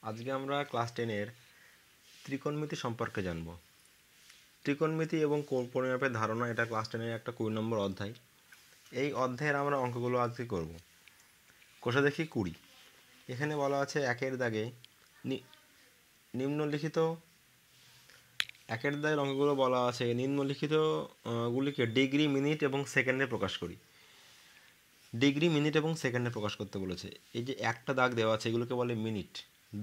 আজকে আমরা ক্লাস 10-এর ত্রিকোণমিতি সম্পর্কে জানব। ত্রিকোণমিতি এবং কোণ পরিমাপের ধারণা, এটা ক্লাস 10-এর একটা 20 নম্বর অধ্যায়। এই অধ্যায়ের আমরা অঙ্কগুলো আজকে করব। কোষে দেখি 20। এখানে বলা আছে একের দাগে নিম্নলিখিত অঙ্কগুলো বলা আছে নিম্নলিখিত গুলিকে ডিগ্রি, মিনিট এবং সেকেন্ডে প্রকাশ করি। ডিগ্রি, মিনিট এবং সেকেন্ডে প্রকাশ করতে বলেছে। এই যে একটা দাগ দেওয়া আছে এগুলোকে বলে মিনিট,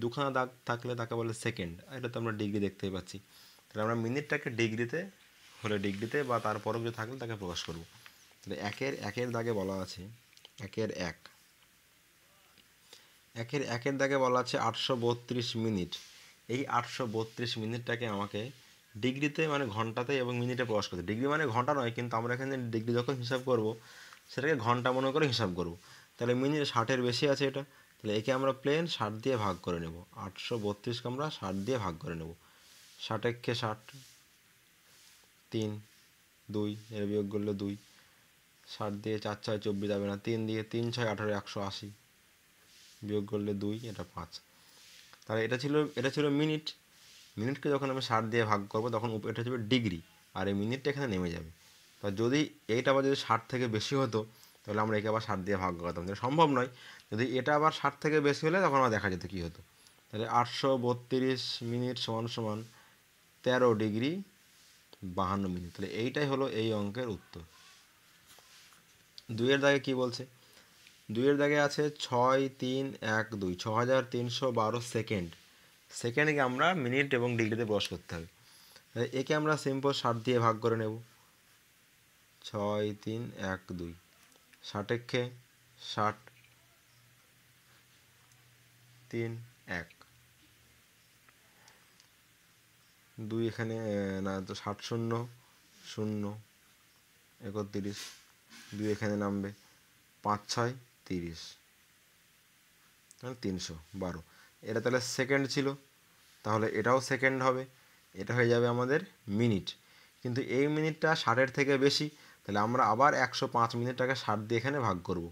দুখানা দাগ থাকলে তাকে বলে সেকেন্ড। এটা তো আমরা ডিগ্রি দেখতেই পাচ্ছি। তাহলে আমরা মিনিটটাকে ডিগ্রিতে হলে ডিগ্রিতে বা তারপরও যে থাকলে তাকে প্রকাশ করব। তাহলে একের দাগে বলা আছে একের দাগে বলা আছে 832 মিনিট। এই 832 মিনিটটাকে আমাকে ডিগ্রিতে মানে ঘন্টাতে এবং মিনিটে প্রকাশ করতে। ডিগ্রি মানে ঘন্টা নয়, কিন্তু আমরা এখানে ডিগ্রি যখন হিসাব করব সেটাকে ঘন্টা মনে করে হিসাব করব। তাহলে মিনিট 60-এর বেশি আছে এটা, তাহলে একে আমরা প্লেন 60 দিয়ে ভাগ করে নেব। 832কে আমরা 60 দিয়ে ভাগ করে নেব। 60 একে 60, 3, 2, এর বিয়োগ করলে 2, 60 দিয়ে 4 6 24 যাবে না, 3 দিয়ে 3 6 18 180, বিয়োগ করলে 2, এটা 5। তাহলে এটা ছিল মিনিট। মিনিটকে যখন আমি 60 দিয়ে ভাগ করব তখন এটা হচ্ছে ডিগ্রি, আর এই মিনিটটা এখানে নেমে যাবে। বা যদি এইটা আবার যদি 60 থেকে বেশি হতো তাহলে আমরা একে আবার 60 দিয়ে ভাগ করতাম, যেটা সম্ভব নয়। যদি এটা আবার 60 থেকে বেশি হলে তখন আমরা দেখা যেত কী হতো। তাহলে 832 মিনিট সমান সমান 13 ডিগ্রি 52 মিনিট। তাহলে এইটাই হলো এই অঙ্কের উত্তর। দুইয়ের দাগে কি বলছে? দুইয়ের দাগে আছে 6312, 6312 সেকেন্ড। সেকেন্ডকে আমরা মিনিট এবং ডিগ্রিতে প্রকাশ করতে হবে। একে আমরা সিম্পল 60 দিয়ে ভাগ করে নেব। 6312, 60 একে 60, 3 1, 2 এখানে না তো 60 শূন্য 0 31, 2 এখানে নামবে, 5 6 30, 312। এটা তাহলে সেকেন্ড ছিল, তাহলে এটাও সেকেন্ড হবে। এটা হয়ে যাবে আমাদের মিনিট। কিন্তু এই মিনিটটা 60-এর থেকে বেশি, তাহলে আমরা আবার 105 মিনিটটাকে 60 দিয়ে এখানে ভাগ করব।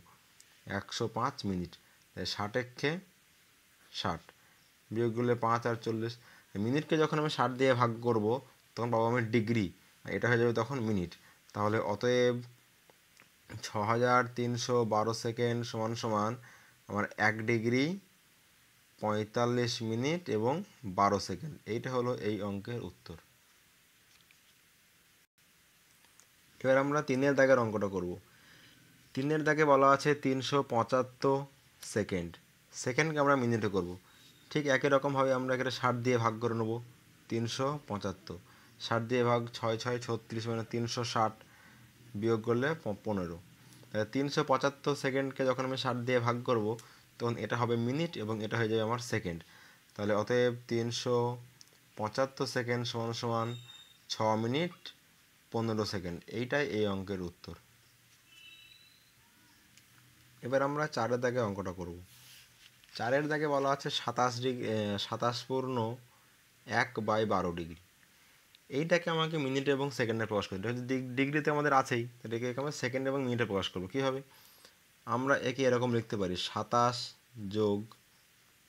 105 মিনিট, তাই 60 একে 60, বিয়োগ করলে 5 আর 40। মিনিটকে যখন আমি 60 দিয়ে ভাগ করব তখন পাবো আমি ডিগ্রি, এটা হয়ে যাবে তখন মিনিট। তাহলে অতএব 6312 সেকেন্ড সমান সমান আমার 1 ডিগ্রি 45 মিনিট এবং 12 সেকেন্ড। এইটা হলো এই অঙ্কের উত্তর। এবার আমরা 3-এর দাগের অঙ্কটা করব। 3-এর দাগে বলা আছে 375 সেকেন্ড। সেকেন্ডকে আমরা মিনিটে করব। ঠিক একই রকমভাবে আমরা এখানে 60 দিয়ে ভাগ করে নেব। 375, 60 দিয়ে ভাগ 6 6 36 মানে 360, বিয়োগ করলে 15। তাহলে 375 সেকেন্ডকে যখন আমি 60 দিয়ে ভাগ করব তখন এটা হবে মিনিট এবং এটা হয়ে যাবে আমার সেকেন্ড। তাহলে অতএব 375 সেকেন্ড সমান সমান 6 মিনিট 15 সেকেন্ড। এইটাই এই অঙ্কের উত্তর। এবার আমরা 4-এর দাগে অঙ্কটা করব। 4-এর দাগে বলা আছে 27.1/12 ডিগ্রি। এইটাকে আমাকে মিনিট এবং সেকেন্ডে প্রকাশ করতে হবে। ডিগ্রিতে আমাদের আছেই, এটাকে আমরা সেকেন্ড এবং মিনিটে প্রকাশ করবো। কীভাবে? আমরা একে এরকম লিখতে পারি 27 যোগ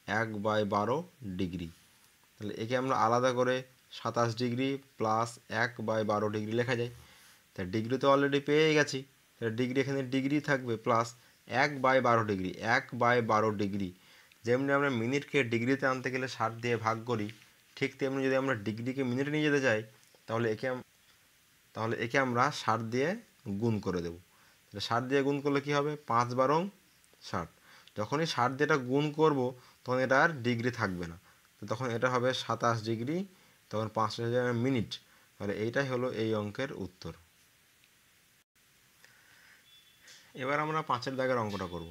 1/12 ডিগ্রি। তাহলে একে আমরা আলাদা করে 27 ডিগ্রি প্লাস 1/12 ডিগ্রি লেখা যায়। তাই ডিগ্রি তো অলরেডি পেয়ে গেছি, তাহলে ডিগ্রি এখানে ডিগ্রি থাকবে প্লাস 1/12 ডিগ্রি। 1/12 ডিগ্রি, যেমনি আমরা মিনিটকে ডিগ্রিতে আনতে গেলে 60 দিয়ে ভাগ করি, ঠিক তেমনি যদি আমরা ডিগ্রিকে মিনিটে নিয়ে যেতে চাই তাহলে একে আমরা 60 দিয়ে গুণ করে দেব। তাহলে 60 দিয়ে গুণ করলে কী হবে? 5 বারং 60। যখনই 60 দিয়ে এটা গুণ করব তখন এটা আর ডিগ্রি থাকবে না, তো তখন এটা হবে 27 ডিগ্রি, তখন 5 হয়ে যাবে মিনিট। তাহলে এইটাই হলো এই অঙ্কের উত্তর। এবার আমরা 5-এর দাগের অঙ্কটা করব।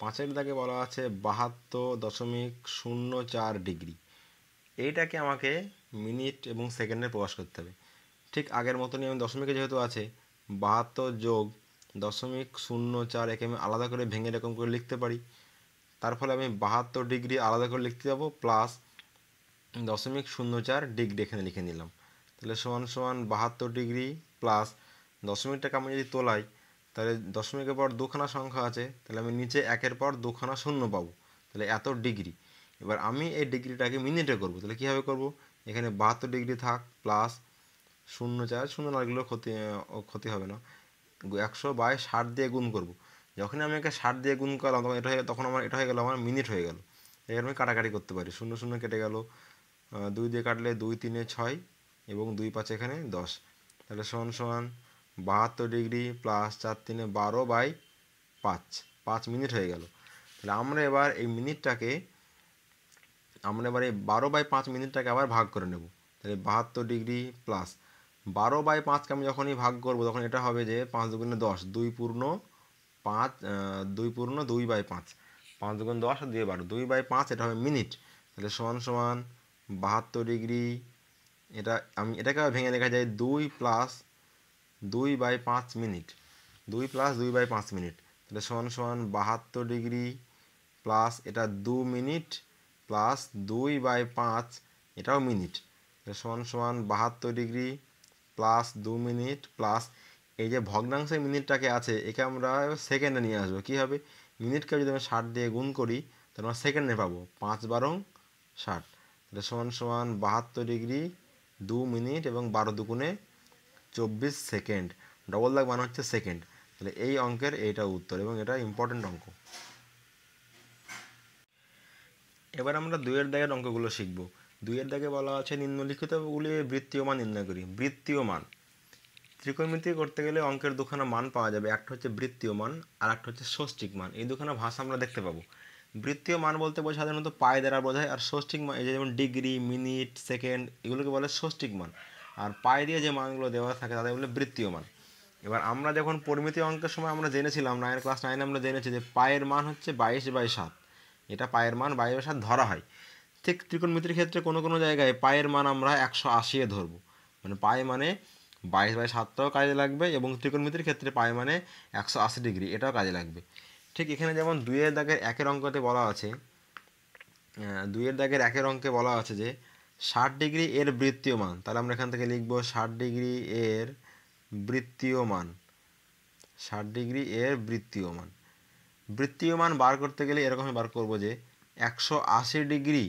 5-এর দাগে বলা আছে 72.04 ডিগ্রি। এইটাকে আমাকে মিনিট এবং সেকেন্ডে প্রকাশ করতে হবে। ঠিক আগের মতনই আমি দশমিকে যেহেতু আছে 72 যোগ 0.04, একে আমি আলাদা করে ভেঙে এরকম করে লিখতে পারি। তার ফলে আমি 72 ডিগ্রি আলাদা করে লিখতে যাবো, প্লাস 0.04 ডিগ্রি এখানে লিখে নিলাম। তাহলে সমান সমান 72 ডিগ্রি প্লাস দশমিকটাকে আমি যদি তোলাই তাহলে দশমিকের পর দুখানা সংখ্যা আছে, তাহলে আমি নিচে একের পর দুখানা শূন্য পাবো, তাহলে এত ডিগ্রি। এবার আমি এই ডিগ্রিটাকে মিনিটে করব, তাহলে কীভাবে করব, এখানে 72 ডিগ্রি থাক প্লাস 0 শূন্য লাগলেও ক্ষতি হবে না, 100/60 দিয়ে গুণ করব। যখনই আমি একে 60 দিয়ে গুণ করলাম তখন আমার এটা হয়ে গেল আমার মিনিট হয়ে গেল। এখানে আমি কাটাকাটি করতে পারি, 0 কেটে গেল, 2 দিয়ে কাটলে 2 3 6 এবং 2 5 এখানে 10, তাহলে সমান সমান 72 ডিগ্রি প্লাস 4 3 12/5, 5 মিনিট হয়ে গেল। তাহলে আমরা এবার এই 12/5 মিনিটটাকে আবার ভাগ করে নেব। তাহলে 72 ডিগ্রি প্লাস 12/5কে আমি যখনই ভাগ করব তখন এটা হবে যে 5 দুগুণে 10, 2 পূর্ণ 5, 2 পূর্ণ 2/5, 5 দুগুণ 10 আর 2 12, 2/5 এটা হবে মিনিট। তাহলে সমান সমান 72 ডিগ্রি, এটাকে আবার ভেঙে লেখা যায় 2 প্লাস 2/5 মিনিট, 2 প্লাস 2/5 মিনিট। তাহলে সমান সমান 72 ডিগ্রি প্লাস এটা 2 মিনিট প্লাস 2/5 এটাও মিনিট, সমান সমান 72 ডিগ্রি প্লাস 2 মিনিট প্লাস এই যে ভগ্নাংশের মিনিটটাকে আছে একে আমরা সেকেন্ডে নিয়ে আসবো। কী হবে, মিনিটকে যদি আমি 60 দিয়ে গুণ করি তাহলে আমরা সেকেন্ডে পাবো, 5 12 60, তাহলে সমান সমান 72 ডিগ্রি 2 মিনিট এবং 12 দুগুণে 24 সেকেন্ড, ডবল দাগ মানে হচ্ছে সেকেন্ড। তাহলে এই অঙ্কের এইটা উত্তর এবং এটা ইম্পর্টেন্ট অঙ্ক। এবার আমরা 2-এর দাগের অঙ্কগুলো শিখব। 2-এর দাগে বলা আছে নিম্নলিখিতগুলি বৃত্তীয় মান নির্ণয় করি। বৃত্তীয় মান, ত্রিকোণমিতি করতে গেলে অঙ্কের দুখানা মান পাওয়া যাবে, একটা হচ্ছে বৃত্তীয় মান আর একটা হচ্ছে ষষ্ঠিক মান। এই দুখানা ভাষা আমরা দেখতে পাবো। বৃত্তীয় মান বলতে বোঝায় সাধারণত পাই দ্বারা বোঝায়, আর ষষ্ঠিক মান এই যেমন ডিগ্রি, মিনিট, সেকেন্ড এগুলোকে বলে ষষ্ঠিক মান, আর পাই দিয়ে যে মানগুলো দেওয়া থাকে তাদের বলে বৃত্তীয় মান। এবার আমরা যখন পরিমিতি অঙ্কের সময় আমরা জেনেছিলাম, ক্লাস 9 আমরা জেনেছি যে পায়ের মান হচ্ছে 22/7, এটা পায়ের মান 22/7 ধরা হয়। ঠিক ত্রিকোণমিতির ক্ষেত্রে কোনো কোনো জায়গায় পায়ের মান আমরা 180 ধরবো, মানে পায়ে মানে 22/7টাও কাজে লাগবে এবং ত্রিকোণমিতির ক্ষেত্রে পায়ে মানে 180 ডিগ্রি এটাও কাজে লাগবে। ঠিক এখানে যেমন 2-এর দাগের 1-এর অঙ্কতে বলা আছে, 2-এর দাগের 1-এর অঙ্কে বলা আছে যে 60 ডিগ্রি এর বৃত্তীয় মান, তাহলে আমরা এখান থেকে লিখব 60 ডিগ্রি এর বৃত্তীয় মান, 60 ডিগ্রি এর বৃত্তীয় মান। বৃত্তীয় মান বার করতে গেলে এরকমই বার করব যে 180 ডিগ্রি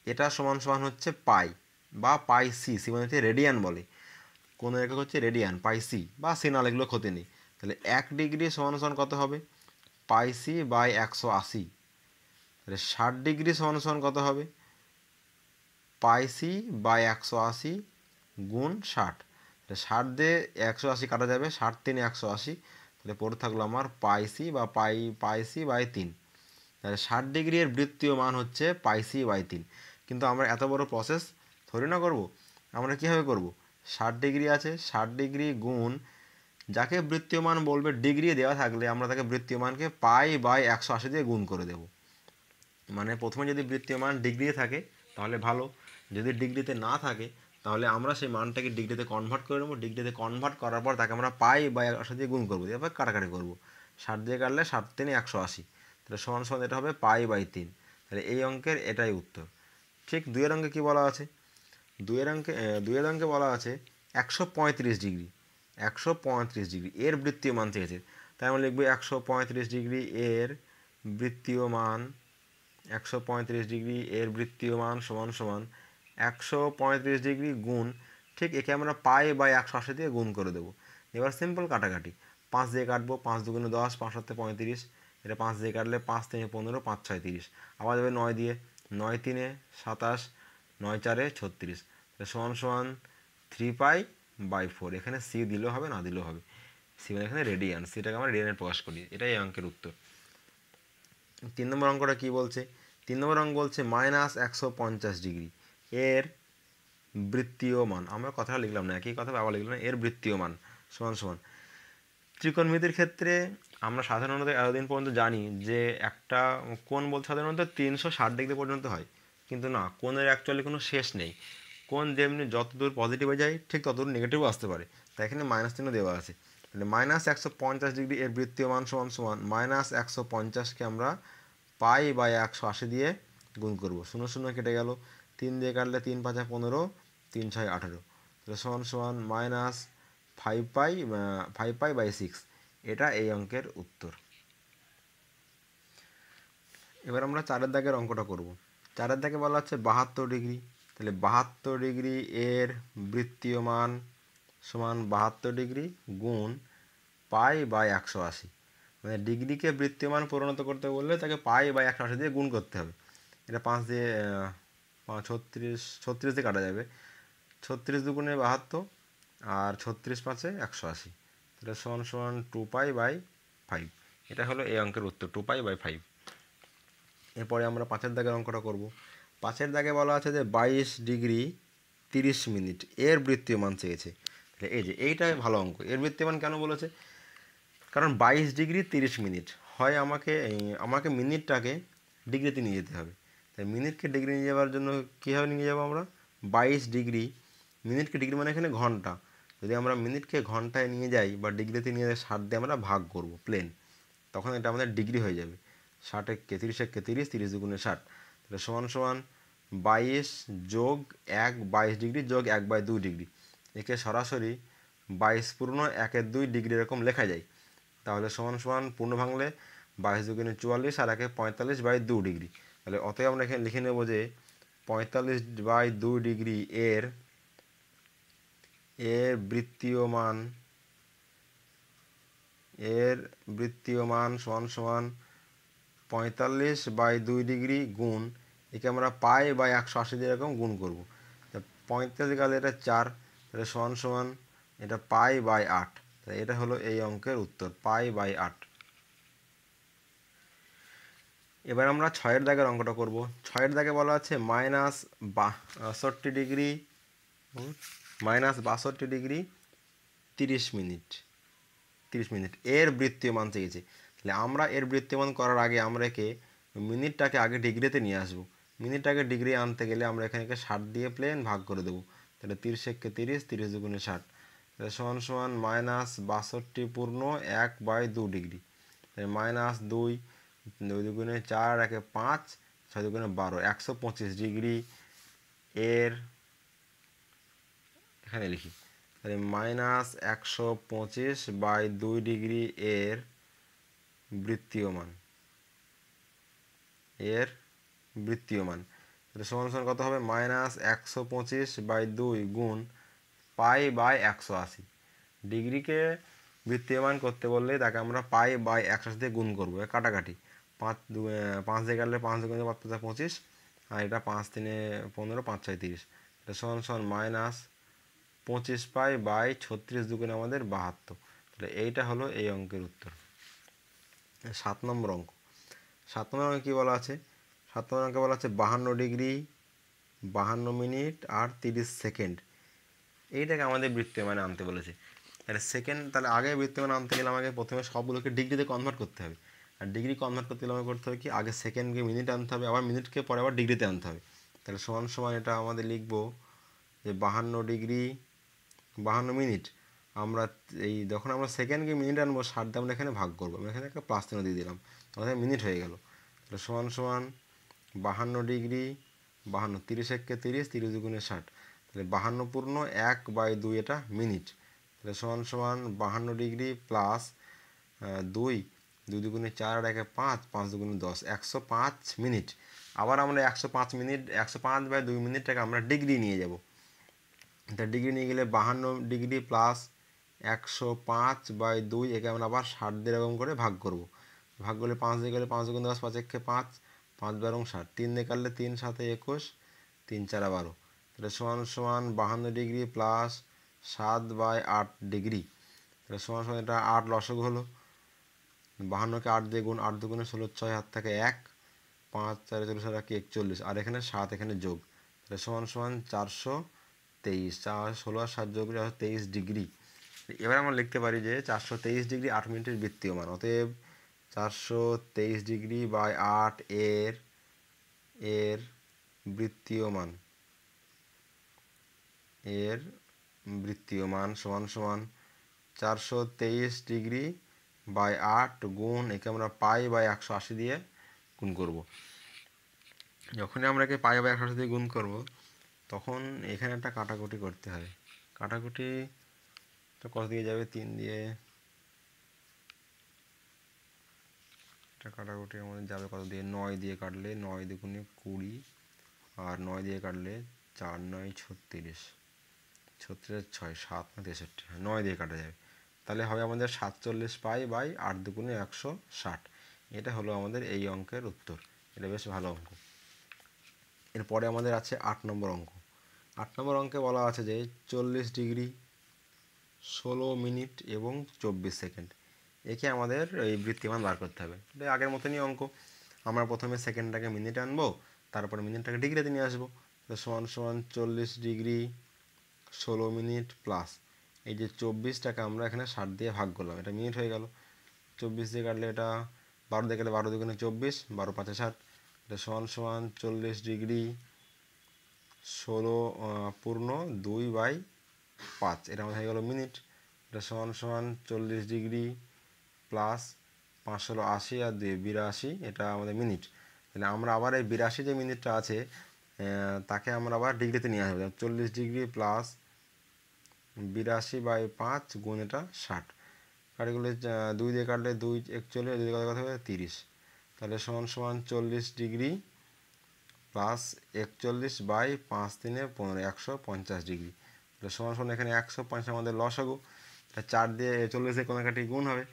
এটা সমান সমান হচ্ছে পাই বা পাই সি, সি মানে হচ্ছে রেডিয়ান বলে, কোনো একক হচ্ছে রেডিয়ান, পাই সি বা সি না লিখলেও ক্ষতি নেই। তাহলে 1 ডিগ্রি সমান সমান কত হবে, পাই সি বাই 180, তাহলে 60 ডিগ্রি সমান সমান কত হবে, পাই সি বাই 180 গুণ 60, তাহলে 60 দিয়ে 180 কাটা যাবে, 60 3 180, তাহলে পড়ে থাকলো আমার পাই সি বা পাই সি বাই 3। তাহলে 60 ডিগ্রি এর বৃত্তীয় মান হচ্ছে পাই সি বাই 3। কিন্তু আমরা এত বড় প্রসেস থোড়ি না করব, আমরা কীভাবে করব, 60 ডিগ্রি আছে, 60 ডিগ্রি গুণ যাকে বৃত্তীয় মান বলবে ডিগ্রি দেওয়া থাকলে আমরা তাকে বৃত্তীয় মানকে পাই বাই 180 দিয়ে গুণ করে দেব। মানে প্রথমে যদি বৃত্তীয় মান ডিগ্রিতে থাকে তাহলে ভালো, যদি ডিগ্রিতে না থাকে তাহলে আমরা সেই মানটাকে ডিগ্রিতে কনভার্ট করে নেবো, ডিগ্রিতে কনভার্ট করার পর তাকে আমরা পাই বাই 180 দিয়ে গুণ করবো, এবার কাটাকাটি করবো, 60 দিয়ে কাটলে 60 3 180, তাহলে সমান সমান এটা হবে পাই বাই 3। তাহলে এই অঙ্কের এটাই উত্তর। ঠিক 2-এর অঙ্কে কী বলা আছে, 2-এর অঙ্কে বলা আছে 135 ডিগ্রি, 135 ডিগ্রি এর বৃত্তীয় মান চেয়েছে, তাই আমরা লিখবো 135 ডিগ্রি এর বৃত্তীয় মান, 135 ডিগ্রি এর বৃত্তীয় মান সমান সমান 135 ডিগ্রি গুণ, ঠিক একে আমরা পাই বাই 180 দিয়ে গুণ করে দেবো। এবার সিম্পল কাটাকাটি, 5 দিয়ে কাটবো, 5 দুগুণে 10, 5 7 35, এটা 5 দিয়ে কাটলে 5 3 15, 5 6 30, আবার যাবে 9 দিয়ে, 9 3 27, 9 4 36, তাহলে সমান সমান 3π/4, এখানে সি দিলেও হবে না দিলেও হবে, সি মানে এখানে রেডিয়ান, সিটাকে আমরা রেডিয়ানে প্রকাশ করি, এটাই এই অঙ্কের উত্তর। 3 নম্বর অঙ্কটা কী বলছে, 3 নম্বর অঙ্ক বলছে -150 ডিগ্রি এর বৃত্তীয় মান, আমরা কথাটা লিখলাম না, একই কথা আবার লিখলাম না, এর বৃত্তীয় মান সমান সমান, ত্রিকোণমিতির ক্ষেত্রে আমরা সাধারণত এতদিন পর্যন্ত জানি যে একটা কোণ বলতে সাধারণত 360 ডিগ্রি পর্যন্ত হয়, কিন্তু না, কোণের অ্যাকচুয়ালি কোনো শেষ নেই, কোণ যেমনি যত দূর পজিটিভে যায় ঠিক তত দূর নেগেটিভও আসতে পারে, তাই এখানে মাইনাস চিহ্ন দেওয়া আছে। তাহলে -150 ডিগ্রি এর বৃত্তীয় মান সমান সমান -150কে আমরা পাই বাই 180 দিয়ে গুণ করবো, 0 0 কেটে গেল, 3 দিয়ে কাটলে 3 5 15, 3 6 18, তাহলে সমান সমান -5π/6, এটা এই অঙ্কের উত্তর। এবার আমরা 4-এর দাগের অঙ্কটা করব। 4 দাগে বলা হচ্ছে 72 ডিগ্রি, তাহলে 72 ডিগ্রি এর বৃত্তীয় মান সমান 72 ডিগ্রি গুণ পাই বাই 180। মানে ডিগ্রিকে বৃত্তীয় মান পরিণত করতে বললে তাকে পাই বাই 180 দিয়ে গুণ করতে হবে। এটা 5 দিয়ে 36 দিয়ে কাটা যাবে, 36 দুগুণে 72 আর 36 পাঁচে 180, তাহলে সমান সমান 2 পাই বাই 5। এটা হলো এই অঙ্কের উত্তর, 2 পাই বাই 5। এরপরে আমরা 5 দাগের অঙ্কটা করব। 5 দাগে বলা আছে যে 22 ডিগ্রি 30 মিনিট এর বৃত্তীয় মান চেয়েছে। তাহলে এই যে এইটা ভালো অঙ্ক। এর বৃত্তীয় মান কেন বলেছে? কারণ 22 ডিগ্রি 30 মিনিট, হয় আমাকে মিনিটটাকে ডিগ্রিতে নিয়ে যেতে হবে। তাই মিনিটকে ডিগ্রি নিয়ে যাওয়ার জন্য কীভাবে নিয়ে যাবো আমরা? 22 ডিগ্রি, মিনিটকে ডিগ্রি মানে এখানে ঘন্টা, যদি আমরা মিনিটকে ঘন্টায় নিয়ে যাই বা ডিগ্রিতে নিয়ে যাই 60 দিয়ে আমরা ভাগ করব প্লেন, তখন এটা আমাদের ডিগ্রি হয়ে যাবে। 60 একে 30 একে 30, 30 দুগুণে 60, তাহলে সমান সমান 22 যোগ 1 22 ডিগ্রি যোগ 1/2 ডিগ্রি। একে সরাসরি 22 পূর্ণ 1/2 ডিগ্রি এরকম লেখা যায়। তাহলে সমান সমান পূর্ণ ভাঙলে 22 দুগুণে 44 আর 1 45/2 ডিগ্রি। তাহলে অতএব আমরা এখানে লিখে নেব যে 45/2 ডিগ্রি এর বৃত্তীয় মান সমান সমান 45/2 ডিগ্রি গুণ, একে আমরা পাই বাই 180 দিয়ে এরকম গুণ করব। 45 গেলে এটা 4, তাহলে সমান সমান এটা পাই বাই 8। তাহলে এটা হলো এই অঙ্কের উত্তর, পাই বাই 8। এবার আমরা 6 দাগের অঙ্কটা করব। 6 দাগে বলা আছে -62 ডিগ্রি 30 মিনিট এর বৃত্তীয় মান চেয়েছে। তাহলে আমরা এর বৃত্তীয় মান করার আগে আমরা একে মিনিটটাকে আগে ডিগ্রিতে নিয়ে আসবো। মিনিটটাকে ডিগ্রি আনতে গেলে আমরা এখানে 60 দিয়ে প্লেন ভাগ করে দেবো। তাহলে 30 একে 30, 30 দুগুণে 60, তাহলে সমান সমান -62 পূর্ণ 1/2 ডিগ্রি। তাহলে -2 2 দুগুণে 4 একে 5 6 দুগুণে 12, 125 ডিগ্রি এর, এখানে লিখি, তাহলে -125/2 ডিগ্রি এর বৃত্তীয় মান তাহলে সমান সমান কত হবে? -125/2 গুণ পাই বাই 180। ডিগ্রিকে বৃত্তীয় মান করতে বললে তাকে আমরা পাই বাই 180 দিয়ে গুণ করবো, কাটাকাটি 5 দিয়ে কাটলে 5 দুগুণে 25, আর এটা 5 3 15, 5 6 30, এটা সমান সমান -25 পাই বাই 36 দুগুণে আমাদের 72। তাহলে এইটা হলো এই অঙ্কের উত্তর। 7 নম্বর অঙ্ক। 7 নম্বর অঙ্কে কী বলা আছে? 7 নম্বর অঙ্কে বলা আছে 52 ডিগ্রি 52 মিনিট আর 30 সেকেন্ড, এইটাকে আমাদের বৃত্তীয় মানে আনতে বলেছে। তাহলে সেকেন্ড, তাহলে আগে বৃত্তীয় মানে আনতে গেলে আমাকে প্রথমে সবগুলোকে ডিগ্রিতে কনভার্ট করতে হবে। আর ডিগ্রি কনভার্ট করতে গেলে আমাকে করতে হবে কি, আগে সেকেন্ডকে মিনিট আনতে হবে, আবার মিনিটকে পরে আবার ডিগ্রিতে আনতে হবে। তাহলে সমান সমান এটা আমাদের লিখবো যে 52 ডিগ্রি 52 মিনিট, আমরা এই যখন আমরা সেকেন্ডকে মিনিট আনবো 60 দিয়ে আমরা এখানে ভাগ করবো, আমি এখানে একটা প্লাস চিহ্ন দিয়ে দিলাম, আমাদের মিনিট হয়ে গেল। তাহলে সমান সমান 52 ডিগ্রি 52, 30 একে 30, 30 দুগুণে 60, তাহলে 52 পূর্ণ 1/2 এটা মিনিট। তাহলে সমান সমান 52 ডিগ্রি প্লাস 2 2 দুগুণে 4 আর 1 5, 5 দুগুণে 10, 105 মিনিট। আবার আমরা 105 মিনিট 105/2 মিনিটটাকে আমরা ডিগ্রি নিয়ে যাব। তা ডিগ্রি নিয়ে গেলে 52 ডিগ্রি প্লাস 105/2, একে আমরা আবার 60 দিয়ে এরকম করে ভাগ করব। ভাগ করলে 5 দিয়ে গেলে 5 দুগুণে 10, 5 একে 5, 5 12 60, 3 দিয়ে কাটলে 3 7 21, 3 4 12, তাহলে সমান সমান 52 ডিগ্রি প্লাস 7/8 ডিগ্রি, তাহলে সমান সমান এটা 8 লসগু হলো। 52কে 8 দিয়ে গুণ, 8 দুগুণে 16, 6 হাত থাকে 1, 5 4 40 আর 41, আর এখানে 7 এখানে যোগ, তাহলে সমান সমান 423, 16 আর 7 যোগ 23 ডিগ্রি। এবার আমরা লিখতে পারি যে 423 ডিগ্রি 8 মিনিটের বৃত্তীয় মান। অতএব 423 ডিগ্রি বাই 8 এর বৃত্তীয় মান সমান সমান 423 ডিগ্রি বাই 8 গুণ, একে আমরা পাই বাই 180 দিয়ে গুণ করব। যখনই আমরা একে পাই বাই 180 দিয়ে গুণ করব, তখন এখানে একটা কাটাকুটি করতে হবে। কাটাকুটি কত দিয়ে যাবে? 3 দিয়ে, এটা কাটাকুটি আমাদের যাবে কত দিয়ে? 9 দিয়ে কাটলে 9 দুগুণে 20, আর 9 দিয়ে কাটলে 4 9 36, 36 6 7 9 63, 9 দিয়ে কাটা যাবে, তাহলে হবে আমাদের 47 পাই বাই 8 দুগুণে 160। এটা হলো আমাদের এই অঙ্কের উত্তর। এটা বেশ ভালো অঙ্ক। এরপরে আমাদের আছে 8 নম্বর অঙ্ক। 8 নম্বর অঙ্কে বলা আছে যে 40 ডিগ্রি 16 মিনিট এবং 24 সেকেন্ড, একে আমাদের এই বৃত্তিমান বার করতে হবে। এটা আগের মতনই অঙ্ক। আমরা প্রথমে সেকেন্ডটাকে মিনিটে আনবো, তারপরে মিনিটটাকে ডিগ্রিতে নিয়ে আসবো। তো সমান সমান 40 ডিগ্রি 16 মিনিট প্লাস এই যে 24টাকে আমরা এখানে 60 দিয়ে ভাগ করলাম, এটা মিনিট হয়ে গেল। 24 দিয়ে কাটলে এটা 12 দিয়ে কাটলে 12 দুগুণে 24, 12 5 60, এটা সমান সমান 40 ডিগ্রি 16 পূর্ণ 2/5, এটা আমাদের হয়ে গেল মিনিট। এটা সমান সমান 40 ডিগ্রি প্লাস 5 হলো 80 আর 2 82, এটা আমাদের মিনিট। তাহলে আমরা আবার এই 82 যে মিনিটটা আছে তাকে আমরা আবার ডিগ্রিতে নিয়ে আসবো। 40 ডিগ্রি প্লাস 82/5 গুণ এটা 60, কাটিগুলো 2 দিয়ে কাটলে 2 41, 2 দিয়ে কথা হবে 30, তাহলে সমান সমান 40 ডিগ্রি প্লাস 41/5 3 15, 150 ডিগ্রি। তাহলে সমান সমান এখানে 150 আমাদের লসাগু, 4 দিয়ে 40 দিয়ে কোনো কাটি গুণ হবে,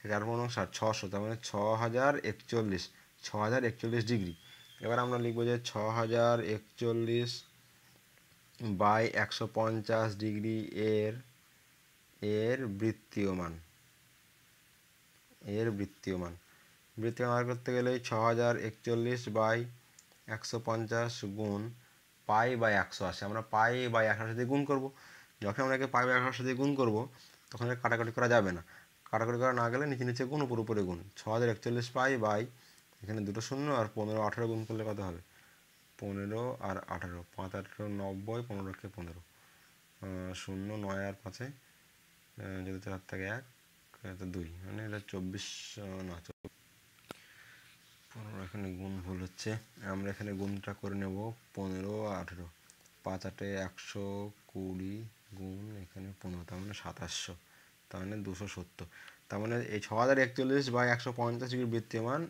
4 15 60, 600, তার মানে 6041, 6041 ডিগ্রি। এবার আমরা লিখবো যে 6041 বাই 150 ডিগ্রি এর বৃত্তীয় মান বার করতে গেলে 6041 বাই 150 গুণ পাই বাই 180, আমরা পাই বাই 180 দিয়ে গুণ করবো। যখন আমরা পাই বাই 180 দিয়ে গুণ করবো তখন কাটাকাটি করা যাবে না, কাটাকাটি করা না গেলে নিচে নিচে গুণ, উপরে গুণ। 6041 পাই বাই এখানে দুটো শূন্য আর 15 18 গুণ করলে কত হবে, 15 আর 18, 5 18 90, 15 কে 15, 0 9 আর 5 যদি 4 থাকে 1, এটা 2, মানে এটা 24 না 15, এখানে গুণ ভুল হচ্ছে, আমরা এখানে গুণটা করে নেব 15 18, 5 8 120 গুণ এখানে 15, তার মানে 2700, তার মানে 270। তার মানে এই 6041 বাই 150 ডিগ্রি বৃত্তীয় মান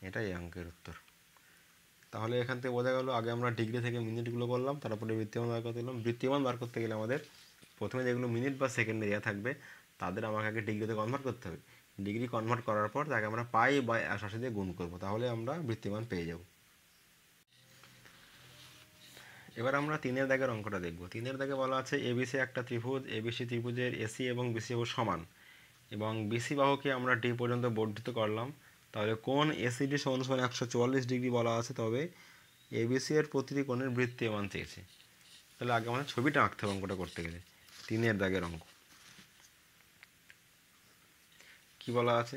এটাই এই অঙ্কের উত্তর। তাহলে এখান থেকে বোঝা গেল আগে আমরা ডিগ্রি থেকে মিনিটগুলো করলাম, তারপরে বৃত্তীয় মান বার করতে গেলাম। বৃত্তীয় মান বার করতে গেলে আমাদের প্রথমে যেগুলো মিনিট বা সেকেন্ডে দেওয়া থাকবে তাদের আমাকে আগে ডিগ্রিতে কনভার্ট করতে হবে। ডিগ্রি কনভার্ট করার পর তাকে আমরা পাই বা 180 দিয়ে গুণ করবো, তাহলে আমরা বৃত্তিমান পেয়ে যাব। এবার আমরা 3-এর দাগের অঙ্কটা দেখব। 3-এর দাগে বলা আছে এবিসি একটা ত্রিভুজ, এবিসি ত্রিভুজের এসি এবং বিসি বাহু সমান এবং বিসি বাহুকে আমরা ডি পর্যন্ত বর্ধিত করলাম, তাহলে কোণ এসিডি সমান সমান 144 ডিগ্রি বলা আছে, তবে এবিসি এর প্রতিটি কোণের বৃত্তীয় মান চেয়েছে। তাহলে আগে আমাদের ছবিটা আঁকতে হবে অঙ্কটা করতে গেলে। 3-এর দাগের অঙ্ক কি বলা আছে,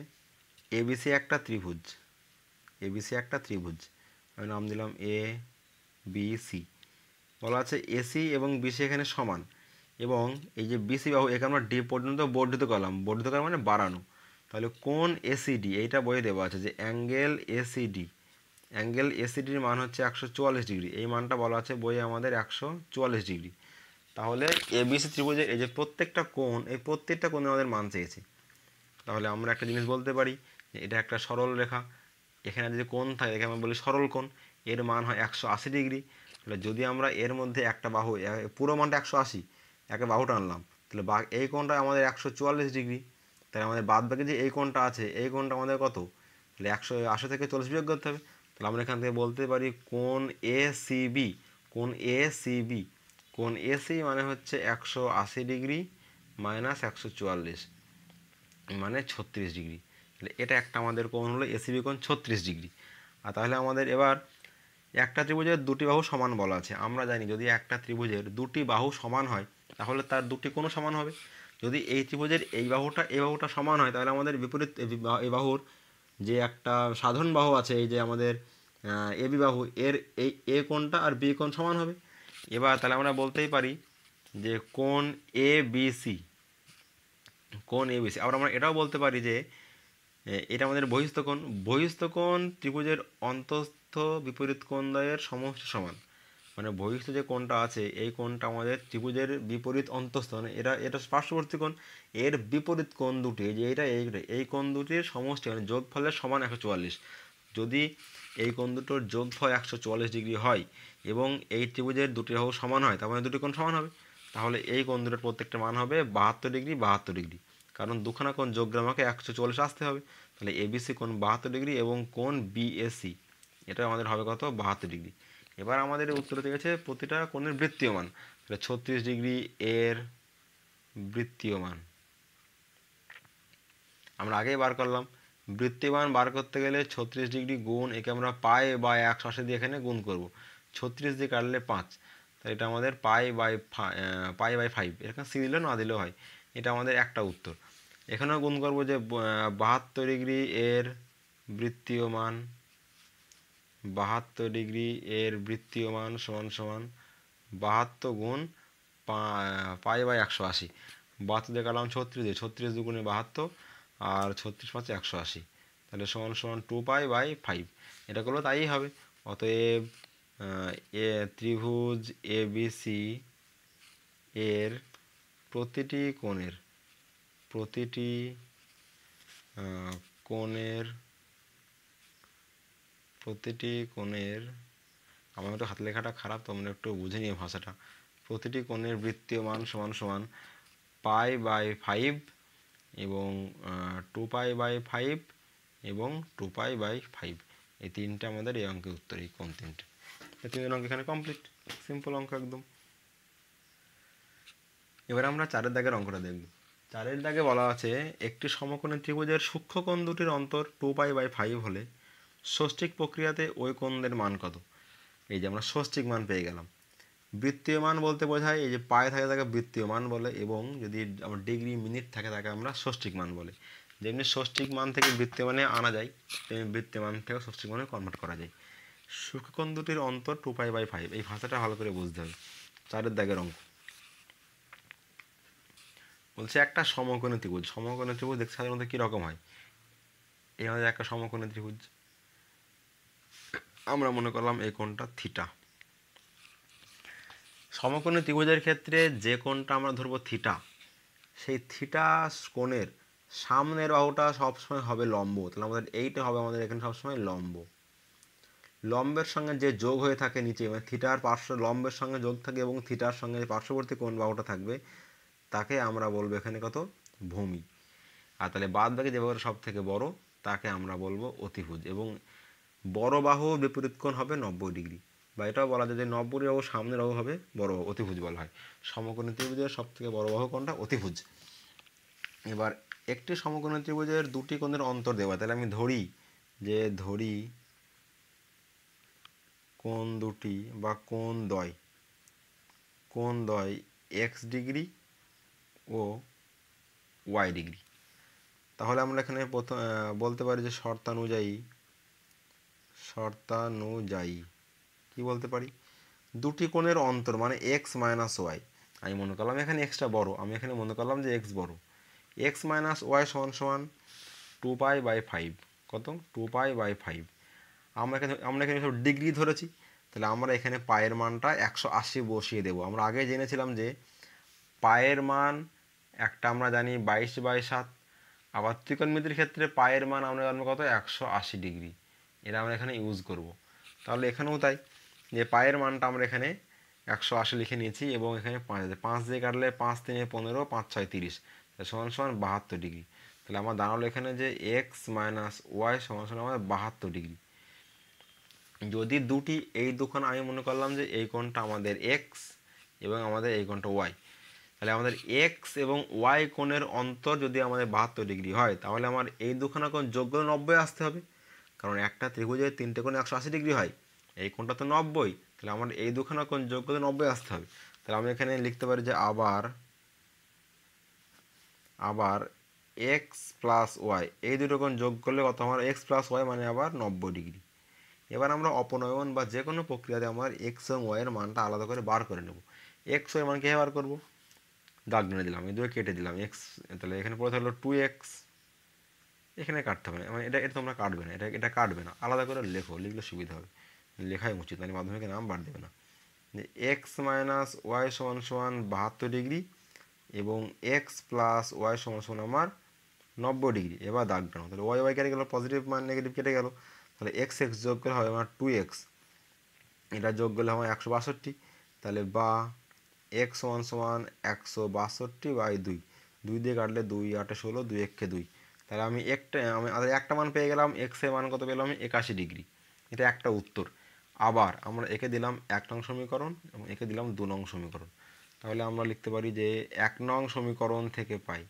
এবিসি একটা ত্রিভুজ, আমি নাম দিলাম এ বি সি। বলা আছে এসি এবং বিসি এখানে সমান এবং এই যে বিসি বাহু এখানে আমরা ডি পর্যন্ত বর্ধিত করলাম, বর্ধিত করা মানে বাড়ানো। তাহলে কোণ এসিডি এইটা বইয়ে দেওয়া আছে যে অ্যাঙ্গেল এসিডির মান হচ্ছে 144 ডিগ্রি, এই মানটা বলা আছে বইয়ে আমাদের 144 ডিগ্রি। তাহলে এবিসি ত্রিভুজের এই যে প্রত্যেকটা কোণ, এই প্রত্যেকটা কোণে আমাদের মান চেয়েছে। তাহলে আমরা একটা জিনিস বলতে পারি যে এটা একটা সরল রেখা, এখানে যদি কোণ থাকে এখানে আমরা বলি সরল কোণ, এর মান হয় 180 ডিগ্রি। তাহলে যদি আমরা এর মধ্যে একটা বাহু, পুরো মানটা 180, একটা বাহু টানলাম, তাহলে এই কোণটা আমাদের 144 ডিগ্রি। তাহলে আমাদের বাদ বাকি যে এই কোণটা আছে এই কোণটা আমাদের কত, তাহলে 180 থেকে 40 বিয়োগ করতে হবে। তাহলে আমরা এখান থেকে বলতে পারি কোণ এসি মানে হচ্ছে 180 ডিগ্রি মাইনাস 144 মানে 36 ডিগ্রি। তাহলে এটা একটা আমাদের কোণ হলো এসিবি কোণ 36 ডিগ্রি। আর তাহলে আমাদের এবার একটা ত্রিভুজের দুটি বাহু সমান বলা আছে। আমরা জানি যদি একটা ত্রিভুজের দুটি বাহু সমান হয় তাহলে তার দুটি কোণও সমান হবে। যদি এই ত্রিভুজের এই বাহুটা সমান হয় তাহলে আমাদের বিপরীত এই বাহুর যে একটা সাধারণ বাহু আছে, এই যে আমাদের এবি বাহু, এর এই এ কোণটা আর বি কোণ সমান হবে। এবার তাহলে আমরা বলতেই পারি যে কোণ এ বি সি, আবার আমরা এটাও বলতে পারি যে এটা আমাদের বহিস্থ কোণ ত্রিভুজের অন্তঃস্থ বিপরীত কোণদ্বয়ের সমষ্টি সমান। মানে বহিস্থ যে কোণটা আছে এই কোণটা আমাদের ত্রিভুজের বিপরীত অন্তঃস্থ, মানে এটা পার্শ্ববর্তী কোণ, এর বিপরীত কোণ দুটি, যে এই কোণ দুটির সমষ্টি মানে যোগফলের সমান 144। যদি এই কোণ দুটোর যোগফল 144 ডিগ্রি হয় এবং এই ত্রিভুজের দুটি বাহু সমান হয়, তার মানে দুটি কোণ সমান হবে, তাহলে এই কোণ দুটোর প্রত্যেকটা মান হবে 72 ডিগ্রি 72 ডিগ্রি, কারণ দুখানা কোণ যোগ করে আমাকে 144 আসতে হবে। তাহলে এবিসি কোণ 72 ডিগ্রি এবং কোণ বিএসি এটা আমাদের হবে কত, 72 ডিগ্রি। এবার আমাদের উত্তরে দিয়েছে প্রতিটা কোণের বৃত্তীয় মান, তাহলে 36 ডিগ্রি এর বৃত্তীয় মান আমরা আগেই বার করলাম। বৃত্তীয় মান বার করতে গেলে 36 ডিগ্রি গুণ একে আমরা পাই বাই 180 দিয়ে এখানে গুণ করব, 36 দিয়ে কাটলে 5, তাহলে এটা আমাদের পাই বাই 5, এখানে সি দিলেও না দিলেও হয়, এটা আমাদের একটা উত্তর। এখানেও গুণ করব যে 72 ডিগ্রি এর বৃত্তীয় মান, 72 ডিগ্রি এর বৃত্তীয় মান সমান সমান 72 গুণ পাই বাই 180, 72 দিয়ে কাটলাম 36 দিয়ে, 36 দুগুণে 72 আর 36 5 180, তাহলে সমান সমান 2 পাই বাই 5, এটা করলে তাই হবে। অতএব ত্রিভুজ এবিসি এর প্রতিটি কোণের আমার একটু হাত লেখাটা খারাপ, তোমরা একটু বুঝে নিও ভাষাটা। প্রতিটি কোণের বৃত্তীয় মান সমান সমান পাই বাই 5 এবং 2 পাই বাই 5 এবং 2 পাই বাই 5, এই তিনটে আমাদের এই অঙ্কের উত্তর, এই কোণ তিনটে। এই তিনটে অঙ্ক এখানে কমপ্লিট, সিম্পল অঙ্ক একদম। এবার আমরা 4 দাগের অঙ্কটা দেখব। 4 দাগে বলা আছে একটি সমকোণী ত্রিভুজের সূক্ষ্ম কোণ দুটির অন্তর 2 পাই বাই 5 হলে ষষ্ঠিক প্রক্রিয়াতে ওই কোণের মান কত। এই যে আমরা ষষ্ঠিক মান পেয়ে গেলাম। বৃত্তীয় মান বলতে বোঝায় এই যে পায়ে থাকে তাকে বৃত্তীয় মান বলে, এবং যদি আমার ডিগ্রি মিনিট থাকে তাকে আমরা ষষ্ঠিক মান বলে। যেমনি ষষ্ঠিক মান থেকে বৃত্তীয় মানে আনা যায়, তেমনি বৃত্তীয় মান থেকে ষষ্ঠিক মানে কনভার্ট করা যায়। সূক্ষ্মকোণ দুটির অন্তর 2 পাই বাই 5, এই ভাষাটা ভালো করে বুঝতে হবে। 4 দাগের অঙ্ক বলছে একটা সমকোণী ত্রিভুজ। সমকোণী ত্রিভুজ দেখতে সাধারণত কীরকম হয়, এই আমাদের একটা সমকোণী ত্রিভুজ, আমরা মনে করলাম এই কোণটা থিটা। সমকোণী ত্রিভুজের ক্ষেত্রে যে কোণটা আমরা ধরবো থিটা, সেই থিটা কোণের সামনের বাহুটা সবসময় হবে লম্ব, তাহলে আমাদের এইটা হবে আমাদের এখানে সবসময় লম্ব। লম্বের সঙ্গে যে যোগ হয়ে থাকে নিচে, মানে থিটার পার্শ্ব লম্বের সঙ্গে যোগ থাকে এবং থিটার সঙ্গে পার্শ্ববর্তী কোণ বাহুটা থাকবে, তাকে আমরা বলবো এখানে কত, ভূমি। আর তাহলে বাদ বাকি যে বাহুটা সব থেকে বড় তাকে আমরা বলবো অতিভুজ, এবং বড় বাহু বিপরীত কোণ হবে 90 ডিগ্রি, বা এটাও বলা যায় যে 90 বাহু সামনের বাহু হবে বড় বাহু, অতিভুজ বলা হয়। সমকোণী ত্রিভুজের সব থেকে বড় বাহু কোণটা অতিভুজ। এবার একটি সমকোণী ত্রিভুজের দুটি কোণের অন্তর দেওয়া, তাহলে আমি ধরি কোণ দুটি বা কোণ দ্বয় এক্স ডিগ্রি ও ওয়াই ডিগ্রি। তাহলে আমরা এখানে প্রথম বলতে পারি যে শর্তানুযায়ী কি বলতে পারি, দুটি কোণের অন্তর মানে এক্স মাইনাস ওয়াই, আমি মনে করলাম এখানে এক্সটা বড়, আমি এখানে মনে করলাম যে এক্স বড়, এক্স মাইনাস ওয়াই সমান সমান 2 পাই বাই 5, কত, 2 পাই বাই 5। আমরা এখানে সব ডিগ্রি ধরেছি, তাহলে আমরা এখানে পায়ের মানটা 180 বসিয়ে দেবো। আমরা আগে জেনেছিলাম যে পায়ের মান একটা আমরা জানি 22/7, আবার ত্রিকোণমিতির ক্ষেত্রে পায়ের মান আমরা জানবো কত, 180 ডিগ্রি, এটা আমরা এখানে ইউজ করব। তাহলে এখানেও তাই, যে পায়ের মানটা আমরা এখানে 180 লিখে নিয়েছি, এবং এখানে 5 দিয়ে কাটলে 5 3 15, 5 6 30, সমান সমান 72 ডিগ্রি। তাহলে আমার দাঁড়ালো এখানে যে এক্স মাইনাস ওয়াই সমান সমান আমাদের 72 ডিগ্রি। যদি দুটি এই দুখানা আমি মনে করলাম যে এই কোণটা আমাদের এক্স এবং আমাদের এই কোণটা ওয়াই, তাহলে আমাদের এক্স এবং ওয়াই কোণের অন্তর যদি আমাদের 72 ডিগ্রি হয়, তাহলে আমার এই দুখানা কোণ যোগ করে 90 আসতে হবে, কারণ একটা ত্রিভুজের তিনটে কোণে 180 ডিগ্রি হয়, এই কোণটা তো 90, তাহলে আমার এই দুখানা কোণ যোগ করে 90 আসতে হবে। তাহলে আমি এখানে লিখতে পারি যে আবার এক্স প্লাস ওয়াই, এই দুটো কোণ যোগ করলে কত, আমার এক্স প্লাস ওয়াই মানে আবার 90 ডিগ্রি। এবার আমরা অপনয়ন বা যে কোনো প্রক্রিয়াতে আমার এক্স এবং ওয়াইয়ের মানটা আলাদা করে বার করে নেব। এক্স ওয়াই মান কীভাবে বার করবো, দাগ টেনে দিলাম, এই দুটো কেটে দিলাম, এক্স, তাহলে এখানে পড়ে থাকলো 2x, এখানে কাটতে হবে না, মানে এটা তোমরা কাটবে না, এটা কাটবে না, আলাদা করে লিখলে সুবিধা হবে, লেখাই উচিত, মানে মাধ্যমিকে নাম বার দেবে না। যে এক্স মাইনাস ওয়াই সমান সমান 72 ডিগ্রি এবং এক্স প্লাস ওয়াই সমান সমান আমার 90 ডিগ্রি। এবার দাগ টানো, তাহলে ওয়াই কেটে গেলো, পজিটিভ মান নেগেটিভ কেটে গেল, তাহলে এক্স এক্স যোগ করলে হবে আমার 2x, এটা যোগ করলে আমার 162, তাহলে বা এক্স সমান সমান 162/2, 2 দিয়ে কাটলে 2 8 16, 2 1 2, তাহলে আমি একটা মান পেয়ে গেলাম, এক্সের মান কত পেলাম আমি 81 ডিগ্রি। এটা একটা উত্তর। আবার আমরা একে দিলাম 1 নং সমীকরণ এবং একে দিলাম 2 নং সমীকরণ। তাহলে আমরা লিখতে পারি যে 1 নং সমীকরণ থেকে পাই,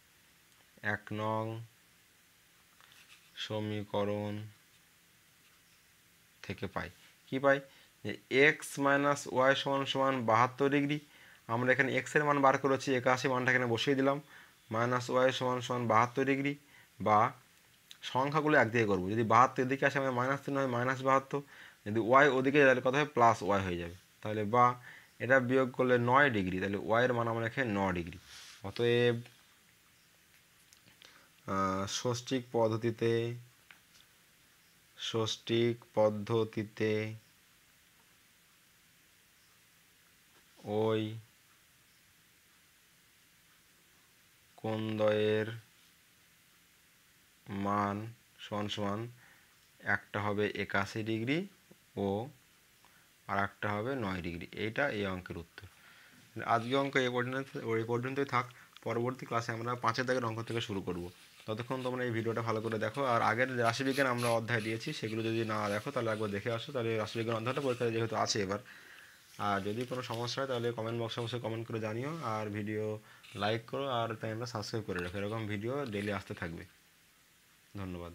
1 নং সমীকরণ থেকে পাই কি পাই, যে এক্স মাইনাস ওয়াই সমান সমান 72 ডিগ্রি। আমরা এখানে এক্সের মান বার করেছি, 81 মানটা এখানে বসিয়ে দিলাম, মাইনাস ওয়াই সমান সমান 72 ডিগ্রি, বা সংখ্যাগুলো একদিকে করবো, যদি 72 এদিকে আসে আমাদের -3 হয় -72, যদি ওয়াই ওদিকে যায় তাহলে কত হয় প্লাস ওয়াই হয়ে যাবে, তাহলে বা এটা বিয়োগ করলে 9 ডিগ্রি, তাহলে ওয়াইয়ের মান আমরা এখানে 9 ডিগ্রি। অতএব ষষ্ঠিক পদ্ধতিতে ওই কোণদ্বয়ের মান সমান সমান একটা হবে 81 ডিগ্রি ও আর একটা হবে 9 ডিগ্রি। এইটা এই অঙ্কের উত্তর। আজকে অঙ্ক এই পর্যন্তই থাক। পরবর্তী ক্লাসে আমরা 5 দাগের অঙ্ক থেকে শুরু করব। ততক্ষণ তোমরা এই ভিডিওটা ভালো করে দেখো, আর আগের রাশিবিজ্ঞান আমরা অধ্যায় দিয়েছি, সেগুলো যদি না দেখো তাহলে একবার দেখে আসো, তাহলে রাশিবিজ্ঞান অধ্যায়টা পরীক্ষায় যেহেতু আছে এবার। আর যদি কোনো সমস্যা হয় তাহলে কমেন্ট বক্সে অবশ্যই কমেন্ট করে জানিও, আর ভিডিও লাইক করো আর চ্যানেলটা সাবস্ক্রাইব করে রাখো, এরকম ভিডিও ডেইলি আসতে থাকবে। ধন্যবাদ।